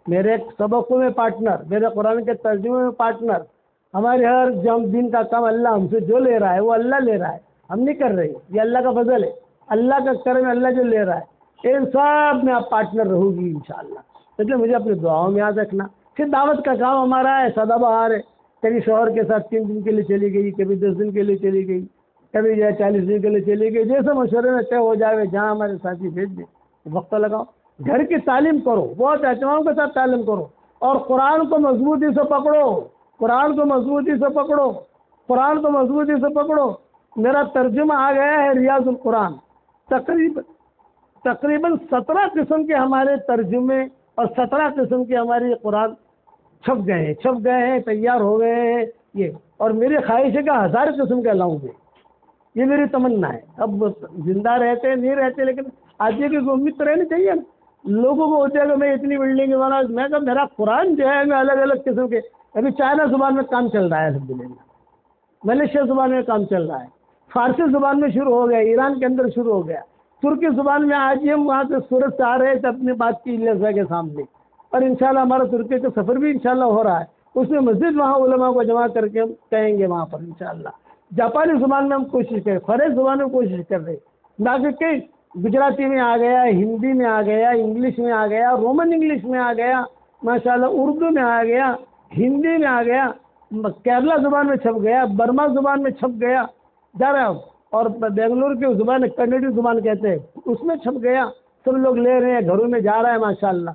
میرے سبقوں میں پارٹنر، میرے قرآن کے ترجمے میں پارٹنر، ہمارے ہر دن کا کام اللہ ہم سے جو لے رہا ہے وہ اللہ لے رہا ہے، ہم نہیں کر رہے، یہ اللہ کا فضل ہے، اللہ کا کرم ہے، اللہ جو لے رہا ہے، ان سب میں آپ پارٹنر رہو گی انشاءاللہ۔ اس لیے مجھے اپنی دعاؤں میں یاد رکھنا۔ پھر دعوت کا کام ہمارا ہے سدا بہار ہے، کبھی شوہر کے ساتھ 3 دن کے لیے چلی گئی، کبھی 10 دن کے لیے چلی گئی، کبھی 40 دن کے لیے چلی گئی، جیسے مشورے میں طے ہو جائے، جہاں ہمارے ساتھی بھیج دیں، وقت لگاؤ، گھر کی تعلیم کرو، بہت اہتمام کے ساتھ تعلیم کرو، اور قرآن کو مضبوطی سے پکڑو، قرآن کو مضبوطی سے پکڑو، قرآن کو مضبوطی سے پکڑو۔ میرا ترجمہ آ گیا ہے ریاض القرآن، تقریباً 17 قسم کے ہمارے ترجمے اور 17 قسم کے ہمارے قرآن چھپ گئے ہیں، تیار ہو گئے ہیں یہ، اور میری خواہش ہے کہ 1000 قسم کے لاؤں گے، یہ میری تمنا ہے۔ اب زندہ رہتے نہیں رہتے، لیکن آدمی کی امید تو رہنی چاہیے نا۔ لوگوں کو ہوتا ہے کہ میں اتنی بلڈنگ بنا، میں کہا میرا قرآن جو ہے میں الگ الگ قسم کے، ابھی چائنا زبان میں کام چل رہا ہے الحمدللہ، ملیشیا زبان میں کام چل رہا ہے، فارسی زبان میں شروع ہو گیا، ایران کے اندر شروع ہو گیا، ترکی زبان میں آج ہم وہاں سے سورت سے آ رہے تھے اپنی بات کی لہذا کے سامنے، اور انشاءاللہ ہمارا ترکی کا سفر بھی انشاءاللہ ہو رہا ہے، اس میں مزید وہاں علماء کو جمع کر کے ہم کہیں گے وہاں پر انشاءاللہ۔ جاپانی زبان میں ہم کوشش کریں، فرانس زبان میں کوشش کر رہے، باقی کئی گجراتی میں آ گیا، ہندی میں آ گیا، انگلش میں آ گیا، رومن انگلش میں آ گیا، ماشاءاللہ اردو میں آ گیا، ہندی میں آ گیا، کیرلا زبان میں چھپ گیا، برما زبان میں چھپ گیا، جا رہا ہوں، اور بنگلور کی زبان کنیڈی زبان کہتے ہیں اس میں چھپ گیا، سب لوگ لے رہے ہیں، گھروں میں جا رہا ہے ماشاءاللہ۔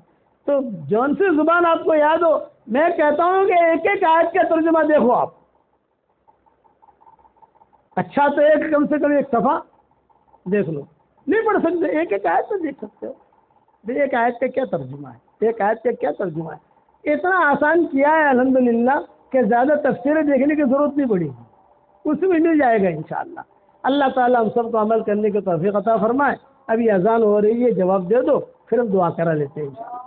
تو جون سی زبان آپ کو یاد ہو، میں کہتا ہوں کہ ایک ایک آیت کا ترجمہ دیکھو آپ، اچھا تو ایک کم سے کم ایک صفحہ دیکھ لو، نہیں پڑھ سکتے ایک ایک آیت تو دیکھ سکتے ہو، ایک آیت کا کیا ترجمہ ہے، ایک آیت کا کیا ترجمہ ہے، اتنا آسان کیا ہے الحمدللہ کہ زیادہ تفسیریں دیکھنے کی ضرورت نہیں پڑی، اس میں مل جائے گا انشاءاللہ۔ اللہ تعالیٰ ہم سب کو عمل کرنے کی توفیق عطا فرمائے۔ ابھی اذان ہو رہی ہے، جواب دے دو، پھر ہم دعا کرا لیتے ہیں انشاءاللہ۔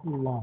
اللہ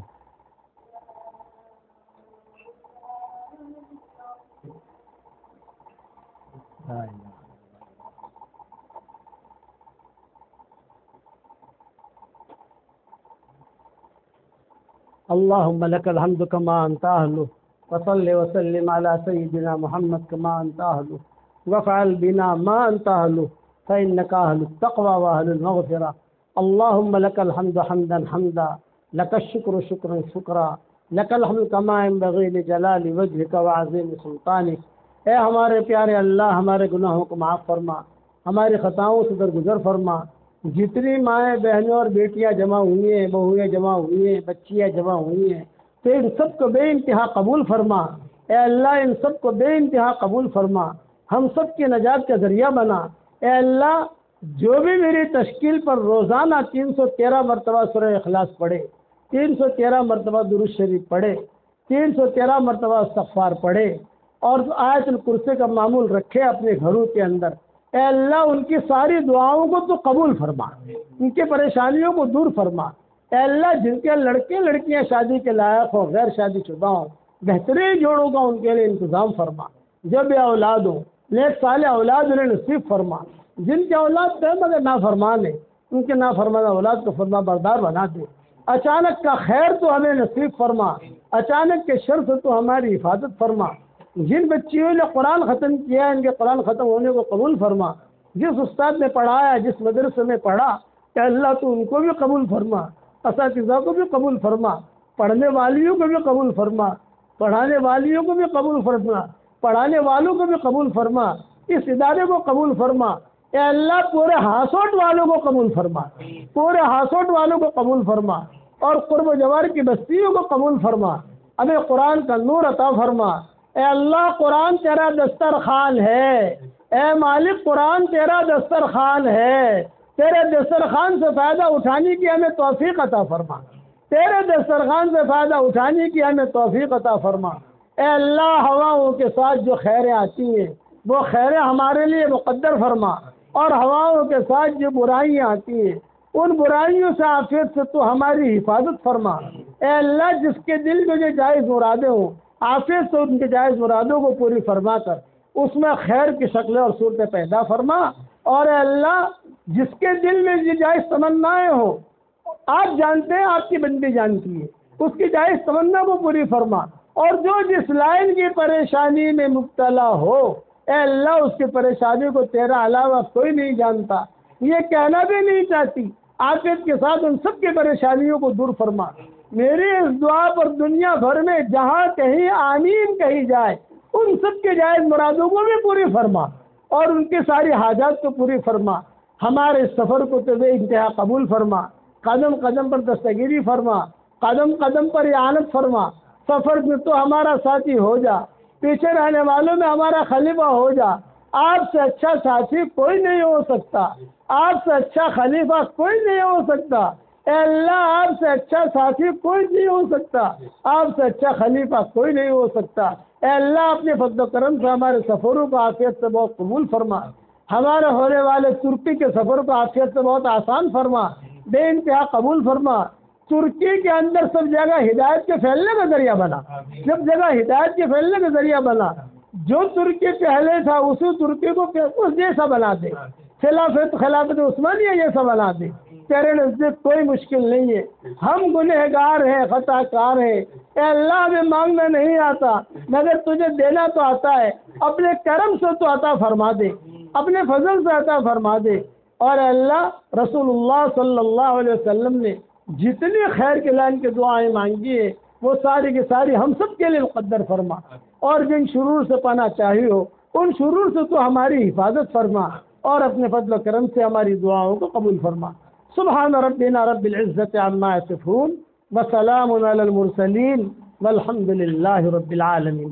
اللهم لك الحمد كما أنت أهله، وصل وسلم على سيدنا محمد كما أنت أهله، وافعل بنا ما أنت أهله، فإنك أهل التقوى وأهل المغفرة۔ اللهم لك الحمد حمدا حمدا، لك الشكر شكرا شكرا، لك الحمد كما ينبغي لجلال وجهك وعظيم سلطانك۔ اے ہمارے پیارے اللہ، ہمارے گناہوں کو معاف فرما، ہماری خطاؤں سے درگزر فرما۔ جتنی مائیں بہنوں اور بیٹیاں جمع ہوئی ہیں، بہویں جمع ہوئی ہیں، بچیاں جمع ہوئی ہیں، تو ان سب کو بے انتہا قبول فرما۔ اے اللہ ان سب کو بے انتہا قبول فرما، ہم سب کی نجات کا ذریعہ بنا۔ اے اللہ جو بھی میری تشکیل پر روزانہ 313 مرتبہ سورہ اخلاص پڑھے، 313 مرتبہ درود شریف پڑھے، 313 مرتبہ استغفار پڑھے، اور آیت الکرسی کا معمول رکھے اپنے گھروں کے اندر، اے اللہ ان کی ساری دعاؤں کو تو قبول فرما، ان کے پریشانیوں کو دور فرما۔ اے اللہ جن کے لڑکے لڑکیاں شادی کے لائق ہوں، غیر شادی شدہ ہوں، بہترین جوڑوں کا ان کے لیے انتظام فرما۔ جب یہ اولاد ہوں، نیک صالح اولاد انہیں نصیب فرما۔ جن کے اولاد تھے مگر نافرمان ہیں، ان کے نافرمان اولاد کو فرما بردار بنا دے۔ اچانک کا خیر تو ہمیں نصیب فرما، اچانک کے شر سے تو ہماری حفاظت فرما۔ جن بچیوں نے قرآن ختم کیا ہے، ان کے قرآن ختم ہونے کو قبول فرما۔ جس استاد نے پڑھایا، جس مدرسے میں پڑھا، کہ اللہ تو ان کو بھی قبول فرما، اساتذہ کو بھی قبول فرما، پڑھنے والیوں کو بھی قبول فرما، پڑھانے والیوں کو بھی قبول فرما، پڑھانے والوں کو بھی قبول فرما، اس ادارے کو قبول فرما۔ اے اللہ پورے ہاسوٹ والوں کو قبول فرما، پورے ہاسوٹ والوں کو قبول فرما، اور قرب و جوار کی بستیوں کو قبول فرما۔ ہمیں قرآن کا نور عطا فرما۔ اے اللہ قرآن تیرا دسترخوان ہے، اے مالک قرآن تیرا دسترخوان ہے، تیرے دسترخوان سے فائدہ اٹھانے کی ہمیں توفیق عطا فرما۔ تیرے دسترخوان سے فائدہ اٹھانے کی ہمیں توفیق عطا فرما۔ اے اللہ ہواؤں کے ساتھ جو خیریں آتی ہیں وہ خیریں ہمارے لیے مقدر فرما، اور ہواؤں کے ساتھ جو برائیاں آتی ہیں ان برائیوں سے عافیت سے تو ہماری حفاظت فرما۔ اے اللہ جس کے دل میں جو جائز مرادیں ہوں عافیت سے ان کے جائز مرادوں کو پوری فرما کر اس میں خیر کی شکلیں اور صورتیں پیدا فرما۔ اور اے اللہ جس کے دل میں یہ جائز تمنائیں ہوں آپ جانتے ہیں، آپ کی بندی جانتی ہے، اس کی جائز تمنا کو پوری فرما۔ اور جو جس لائن کی پریشانی میں مبتلا ہو اے اللہ اس کی پریشانی کو تیرا علاوہ کوئی نہیں جانتا، یہ کہنا بھی نہیں چاہتی، عافیت کے ساتھ ان سب کی پریشانیوں کو دور فرما۔ میری اس دعا پر دنیا بھر میں جہاں کہیں آمین کہی جائے ان سب کے جائز مرادوں کو بھی پوری فرما اور ان کی ساری حاجات کو پوری فرما۔ ہمارے سفر کو تو بے انتہا قبول فرما، قدم قدم پر دستگیری فرما، قدم قدم پر اعانت فرما۔ سفر میں تو ہمارا ساتھی ہو جا، پیچھے رہنے والوں میں ہمارا خلیفہ ہو جا۔ آپ سے اچھا ساتھی کوئی نہیں ہو سکتا، آپ سے اچھا خلیفہ کوئی نہیں ہو سکتا۔ اے اللہ آپ سے اچھا ساتھی کوئی نہیں ہو سکتا، آپ سے اچھا خلیفہ کوئی نہیں ہو سکتا۔ اے اللہ اپنے فضل و کرم سے ہمارے سفروں کو عافیت سے بہت قبول فرما، ہمارے ہونے والے ترکی کے سفر کو عافیت سے بہت آسان فرما، بے انتہا قبول فرما۔ ترکی کے اندر سب جگہ ہدایت کے پھیلنے کا ذریعہ بنا، سب جگہ ہدایت کے پھیلنے کا ذریعہ بنا۔ جو ترکی پہلے تھا اسی ترکی کو اس جیسا بنا دے، خلافت عثمانیہ جیسا بنا دے۔ تیرے نزدیک کوئی مشکل نہیں ہے، ہم گنہگار ہیں، خطا کار ہیں۔ اے اللہ ہمیں مانگنا نہیں آتا مگر تجھے دینا تو آتا ہے، اپنے کرم سے تو عطا فرما دے، اپنے فضل سے عطا فرما دے۔ اور اے اللہ رسول اللہ صلی اللہ علیہ وسلم نے جتنی خیر کے لائن کی دعائیں مانگی ہے وہ ساری کی ساری ہم سب کے لیے مقدر فرما، اور جن شرور سے پناہ چاہی ہو ان شرور سے تو ہماری حفاظت فرما، اور اپنے فضل و کرم سے ہماری دعاؤں کو قبول فرما۔ سبحان ربنا رب العزت عما یصفون وسلام علی المرسلین والحمد للہ رب العالمین۔